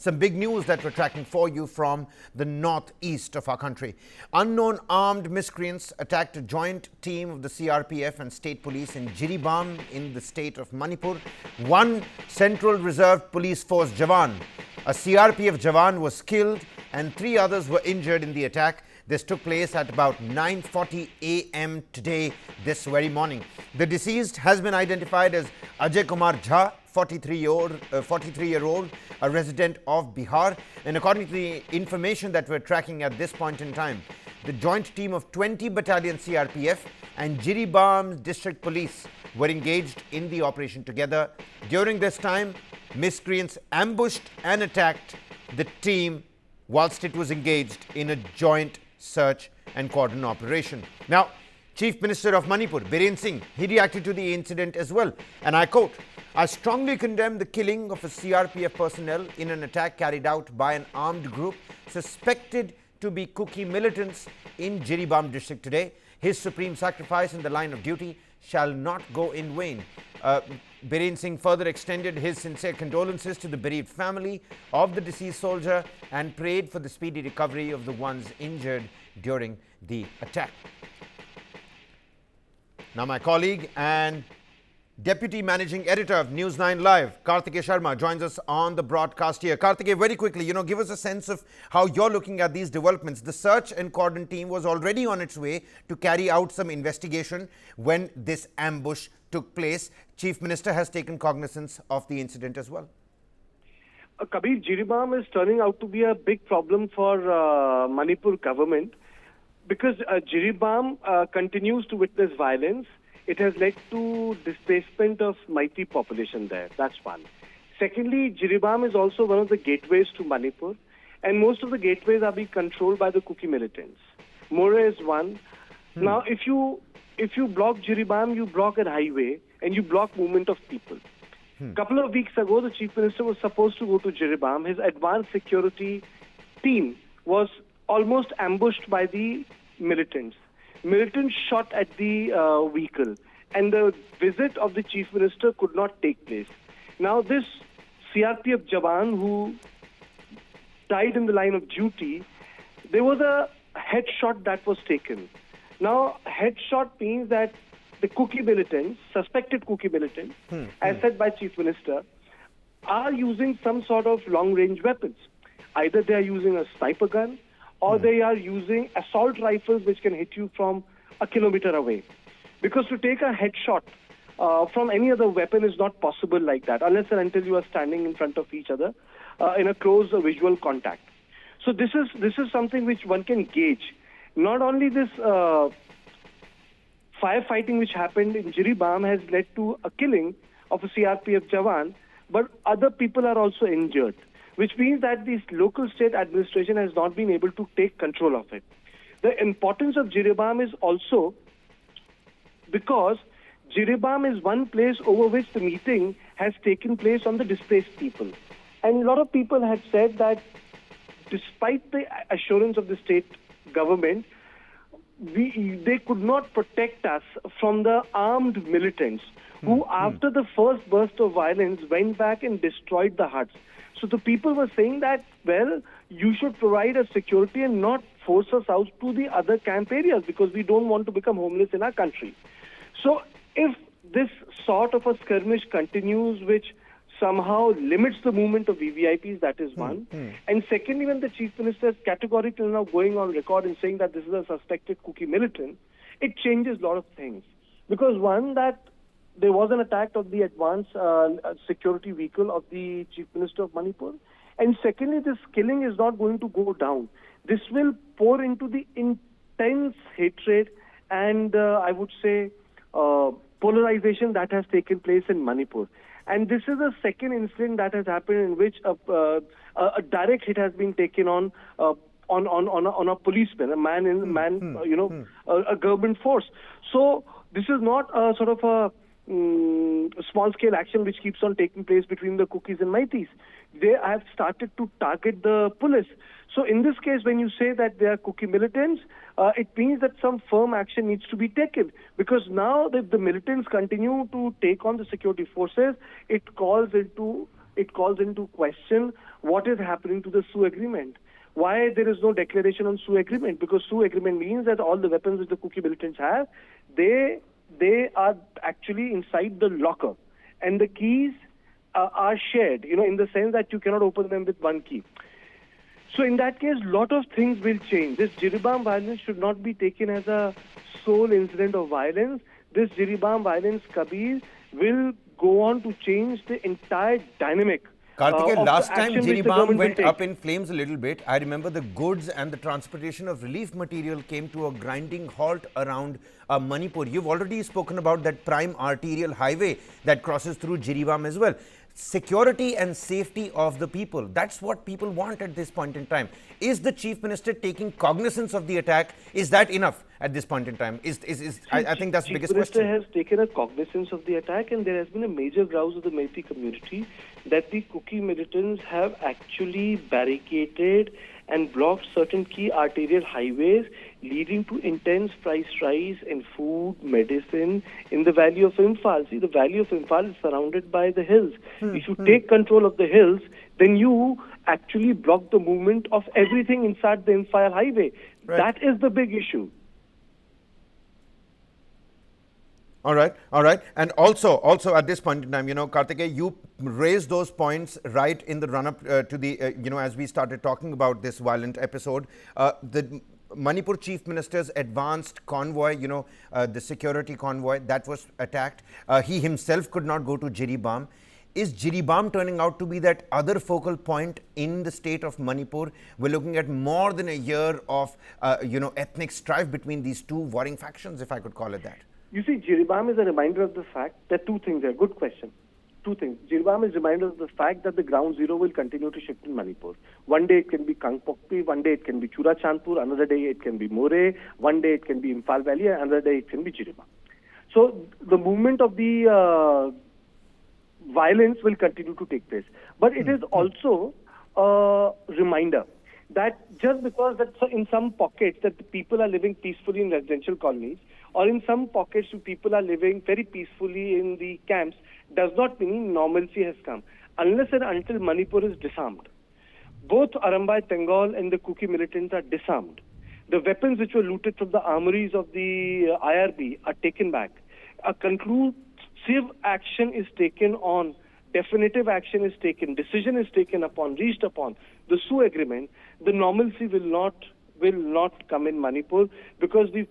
some big news that we're tracking for you from the northeast of our country. Unknown armed miscreants attacked a joint team of the CRPF and State Police in Jiribam in the state of Manipur. One Central Reserve Police Force Jawan, a CRPF Jawan, was killed and 3 others were injured in the attack. This took place at about 9:40 a.m. today, this very morning. The deceased has been identified as Ajay Kumar Jha, 43-year-old, a resident of Bihar. And according to the information that we're tracking at this point in time, the joint team of 20 Battalion CRPF and Jiribam District Police were engaged in the operation together. During this time, miscreants ambushed and attacked the team whilst it was engaged in a joint search and cordon operation. Now, Chief Minister of Manipur, Biren Singh, he reacted to the incident as well. And I quote, "I strongly condemn the killing of a CRPF personnel in an attack carried out by an armed group suspected to be Kuki militants in Jiribam district today. His supreme sacrifice in the line of duty shall not go in vain." Biren Singh further extended his sincere condolences to the bereaved family of the deceased soldier and prayed for the speedy recovery of the ones injured during the attack. Now my colleague and Deputy Managing Editor of News9 Live, Kartikeya Sharma, joins us on the broadcast here. Kartikeya, very quickly, give us a sense of how you're looking at these developments. The search and cordon team was already on its way to carry out some investigation when this ambush took place. Chief Minister has taken cognizance of the incident as well. Kabir, Jiribam is turning out to be a big problem for Manipur government because Jiribam continues to witness violence. It has led to displacement of mighty population there. That's one. Secondly, Jiribam is also one of the gateways to Manipur, and most of the gateways are being controlled by the Kuki militants. More is one. Now, if you block Jiribam, you block a highway and you block movement of people. Couple of weeks ago, the Chief Minister was supposed to go to Jiribam. His advanced security team was almost ambushed by the militants. Militants shot at the vehicle, and the visit of the Chief Minister could not take place. Now, this CRPF Jawan who died in the line of duty, there was a headshot that was taken. Now, headshot means that the Kuki militants, suspected Kuki militants, as said by Chief Minister, are using some sort of long-range weapons. Either they are using a sniper gun, or they are using assault rifles which can hit you from a kilometer away. Because to take a headshot from any other weapon is not possible like that, unless and until you are standing in front of each other in a close visual contact. So this is something which one can gauge. Not only this firefighting which happened in Jiribam has led to a killing of a CRPF Jawan, but other people are also injured, which means that the local state administration has not been able to take control of it. The importance of Jiribam is also because Jiribam is one place over which the meeting has taken place on the displaced people. And a lot of people had said that despite the assurance of the state government, they could not protect us from the armed militants who, after the first burst of violence, went back and destroyed the huts. So the people were saying that, well, you should provide us security and not force us out to the other camp areas because we don't want to become homeless in our country. So if this sort of a skirmish continues, which somehow limits the movement of VVIPs, that is one. And secondly, when the Chief Minister is categorically now going on record and saying that this is a suspected Kuki militant, it changes a lot of things. Because one, that there was an attack of the advanced security vehicle of the Chief Minister of Manipur. And secondly, this killing is not going to go down. This will pour into the intense hatred and I would say polarization that has taken place in Manipur. And this is the second incident that has happened in which a direct hit has been taken on a policeman, a government force. So this is not a sort of a small-scale action which keeps on taking place between the Kukis and Maitis. They have started to target the police. So in this case, when you say that they are Kuki militants, it means that some firm action needs to be taken. Because now if the militants continue to take on the security forces, it calls into it calls into question what is happening to the Sioux agreement. Why there is no declaration on Sioux agreement? Because Sioux agreement means that all the weapons which the Kuki militants have, they are actually inside the locker, and the keys are shared, in the sense that you cannot open them with one key. So in that case, lot of things will change. This Jiribam violence should not be taken as a sole incident of violence. This Jiribam violence, Kabir, will go on to change the entire dynamic. Karthikeyan, last time Jiribam went take. up in flames a little bit. I remember the goods and the transportation of relief material came to a grinding halt around Manipur. You've already spoken about that prime arterial highway that crosses through Jiribam as well. Security and safety of the people. That's what people want at this point in time. Is the Chief Minister taking cognizance of the attack? Is that enough at this point in time? I think that's the biggest question. Chief Minister has taken a cognizance of the attack, and there has been a major grouse of the Meitei community that the Kuki militants have actually barricaded and blocked certain key arterial highways, leading to intense price rise in food, medicine in the Valley of Imphal. See, the Valley of Imphal is surrounded by the hills. If you take control of the hills, then you actually block the movement of everything inside the Imphal highway. Right. That is the big issue. All right. And also at this point in time, Karthikeyan, you raised those points right in the run-up to the, as we started talking about this violent episode. The Manipur Chief Minister's advanced convoy, the security convoy, that was attacked. He himself could not go to Jiribam. Is Jiribam turning out to be that other focal point in the state of Manipur? We're looking at more than a year of, ethnic strife between these two warring factions, if I could call it that. You see, Jiribam is a reminder of the fact that two things there. Good question. Two things. Jiribam is a reminder of the fact that the ground zero will continue to shift in Manipur. One day it can be Kangpokpi, one day it can be Churachandpur, another day it can be More, one day it can be Imphal Valley, another day it can be Jiribam. So the movement of the violence will continue to take place. But it is also a reminder that just because that in some pockets that the people are living peacefully in residential colonies, or in some pockets people are living very peacefully in the camps, does not mean normalcy has come. Unless and until Manipur is disarmed. Both Arambai Tengal and the Kuki militants are disarmed. The weapons which were looted from the armories of the IRB are taken back. A conclusive action is taken on, definitive action is taken, decision is taken upon, reached upon the Sioux agreement. The normalcy will not come in Manipur, because the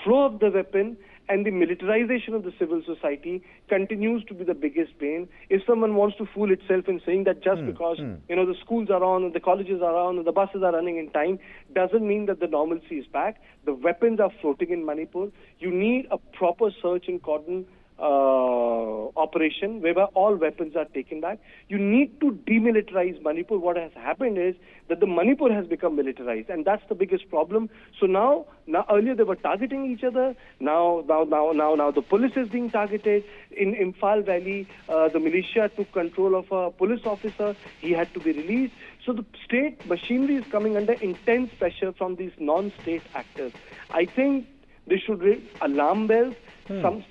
flow of the weapon and the militarization of the civil society continues to be the biggest pain. If someone wants to fool itself in saying that just because the schools are on and the colleges are on and the buses are running in time, doesn't mean that the normalcy is back. The weapons are floating in Manipur. You need a proper search and cordon operation whereby all weapons are taken back. You need to demilitarize Manipur. What has happened is that the Manipur has become militarized, and that's the biggest problem. So now earlier they were targeting each other. Now the police is being targeted. In Imphal Valley, the militia took control of a police officer. He had to be released. So the state machinery is coming under intense pressure from these non-state actors. I think they should ring alarm bells.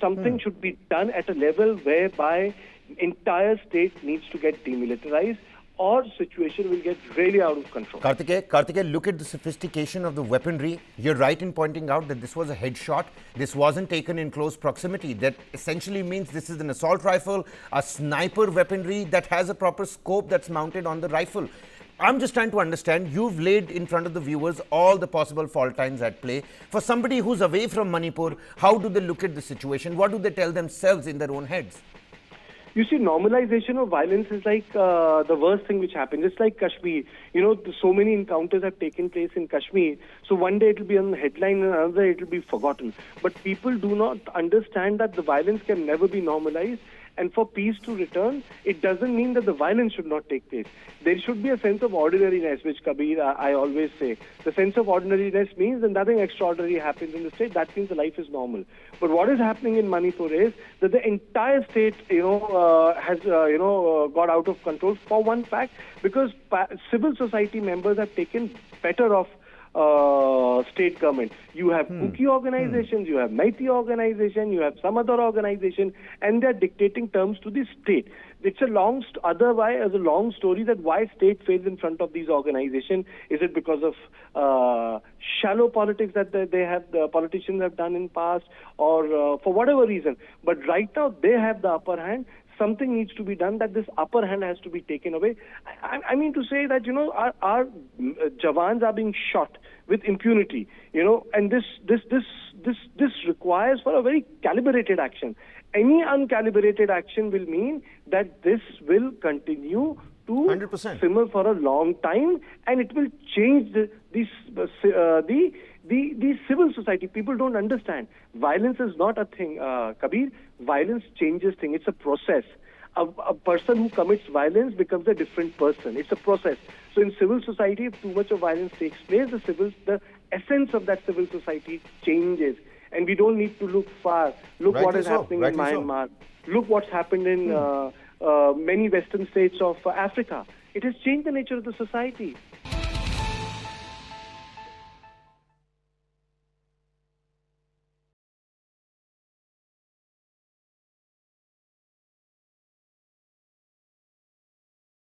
Something should be done at a level whereby entire state needs to get demilitarized, or situation will get really out of control. Karthikeyan, look at the sophistication of the weaponry. You're right in pointing out that this was a headshot. This wasn't taken in close proximity. That essentially means this is an assault rifle, a sniper weaponry that has a proper scope that's mounted on the rifle. I'm just trying to understand, you've laid in front of the viewers all the possible fault lines at play. For somebody who's away from Manipur, how do they look at the situation? What do they tell themselves in their own heads? You see, normalization of violence is like the worst thing which happened. It's like Kashmir. So many encounters have taken place in Kashmir. So one day it will be on the headline and another day it will be forgotten. But people do not understand that the violence can never be normalized. And for peace to return, it doesn't mean that the violence should not take place. There should be a sense of ordinariness, which Kabir, I always say. The sense of ordinariness means that nothing extraordinary happens in the state. That means the life is normal. But what is happening in Manipur is that the entire state, has, got out of control for one fact, because civil society members have taken better off state government. You have Kuki organizations, you have Meitei organization, you have some other organization, and they're dictating terms to the state. It's a long, otherwise, as a long story that why state fails in front of these organizations. Is it because of shallow politics that the politicians have done in past, or for whatever reason? But right now they have the upper hand. Something needs to be done, that this upper hand has to be taken away. I mean to say that, our Jawans are being shot with impunity, and this requires for a very calibrated action. Any uncalibrated action will mean that this will continue to 100%. simmer for a long time, and it will change the civil society. People don't understand. Violence is not a thing, Kabir. Violence changes things. It's a process. A person who commits violence becomes a different person. It's a process. So in civil society, if too much of violence takes place, the essence of that civil society changes. And we don't need to look far. Look what is happening in Myanmar. Look what's happened in many western states of Africa. It has changed the nature of the society.